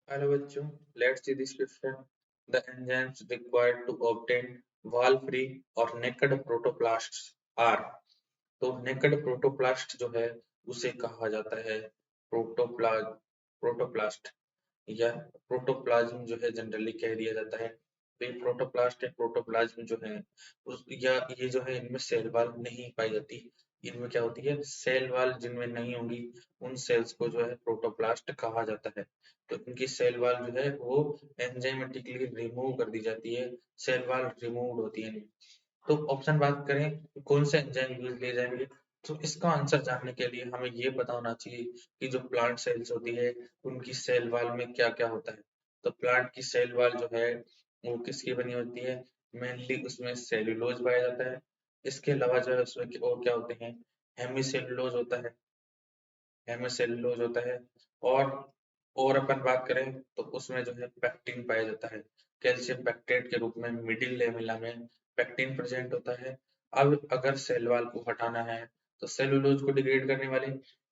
Hello बच्चों, let's see this question. The enzymes required to obtain wall-free or naked protoplasts are. तो naked protoplast जो है उसे कहा जाता है प्रोटोप्लाज प्रोटोप्लास्ट या प्रोटोप्लाज्म जो है जनरली कह दिया जाता है। तो ये प्रोटोप्लास्ट है, प्रोटोप्लाज्म जो है उस या ये जो है इनमें सेल वॉल नहीं पाई जाती। इनमें क्या होती है, सेल वॉल जिनमें नहीं होंगी उन सेल्स को जो है प्रोटोप्लास्ट कहा जाता है। तो इनकी सेल वॉल जो है वो एंजाइमेटिकली रिमूव कर दी जाती है, सेल वॉल रिमूव होती है इनकी। तो ऑप्शन बात करें कौन से एंजाइम यूज लिए जाएंगे, तो इसका आंसर जानने के लिए हमें ये पता होना चाहिए कि जो प्लांट सेल्स होती है उनकी सेल वॉल में क्या क्या होता है। तो प्लांट की सेल वॉल जो है वो किसकी बनी होती है, मेनली उसमें सेल्यूलोज पाया जाता है। इसके अलावा जो है उसमें और क्या होते हैं, हेमीसेल्यूलोज होता है, हेमिसेल्यूलोज होता है। और और अपन बात करें तो उसमें जो है पेक्टिन पाया जाता है, कैल्शियम पेक्टेट के रूप में मिडिल लेमिला में पेक्टिन प्रेजेंट होता है। अब अगर सेल वॉल को हटाना है तो सेलुलोज को डिग्रेड करने वाले,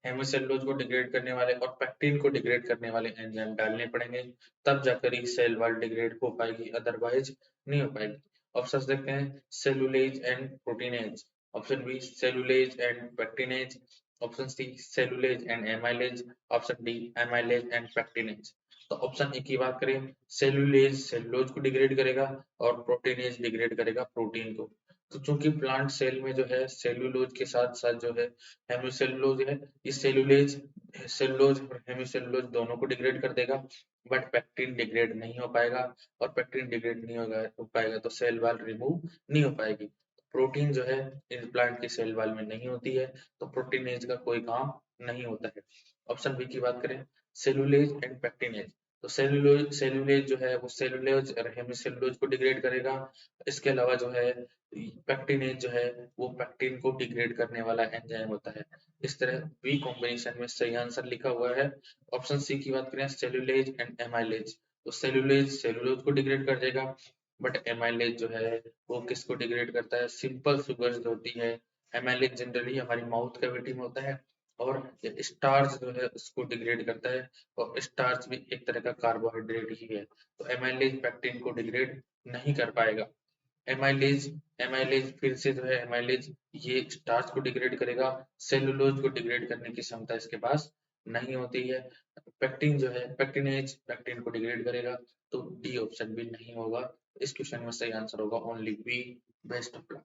हेमिसेल्यूलोज को डिग्रेड करने वाले और पेक्टिन को डिग्रेड करने वाले एंजाइम डालने पड़ेंगे, तब जाकर ही सेल वॉल डिग्रेड हो पाएगी, अदरवाइज नहीं हो पाएगी। ऑप्शन देखते हैं, cellulase and proteinase, option B cellulase and pectinase, option C cellulase and amylase, option D amylase and pectinase. तो ऑप्शन ए की बात करें, सेलुलेज सेलुलोज को डिग्रेड करेगा और प्रोटीनेज डिग्रेड करेगा प्रोटीन को। तो चूंकि प्लांट सेल में जो है सेलुलोज के साथ साथ जो है हेमिसेलुलोज है, इस सेलुलेज सेलुलोज और हेमिसेलुलोज दोनों को डिग्रेड कर देगा, बट पेक्टिन डिग्रेड नहीं हो पाएगा। और पेक्टिन डिग्रेड नहीं हो पाएगा तो सेल वॉल रिमूव नहीं हो पाएगी। प्रोटीन जो है इन प्लांट की सेल वॉल में नहीं होती है, तो प्रोटीनेज का कोई काम नहीं होता है। ऑप्शन बी की बात करें, सेलुलेज एंड पेक्टिनेज, तो सेलुलोज सेलुलेज जो है वो सेलुलोज और हेमिसेलुलोज को डिग्रेड करेगा। इसके अलावा जो है पेक्टिनेज जो है वो पेक्टिन को डिग्रेड करने वाला एंजाइम होता है। इस तरह बी कॉम्बिनेशन में सही आंसर लिखा हुआ है। ऑप्शन सी की बात करें, सेलुलेज एंड एमाइलेज, तो सेलुलेज सेलुलोज को डिग्रेड कर देगा, बट एमाइलेज जो है वो किसको डिग्रेड करता है, सिंपल शुगर जो होती है। एमाइलेज जनरली हमारी माउथ कैविटी में होता है और स्टार्च जो है उसको डिग्रेड करता है, और स्टार्च भी एक तरह का कार्बोहाइड्रेट ही है। तो एमाइलेज पेक्टिन को डिग्रेड नहीं कर पाएगा। एमाइलेज एमाइलेज फिर से जो है एमाइलेज ये स्टार्च को डिग्रेड करेगा, सेलुलोज को डिग्रेड करने की क्षमता इसके पास नहीं होती है। पेक्टिन जो है पेक्टिनेज पेक्टिन को डिग्रेड करेगा, तो डी ऑप्शन भी नहीं होगा। इस क्वेश्चन में सही आंसर होगा only B, best of luck.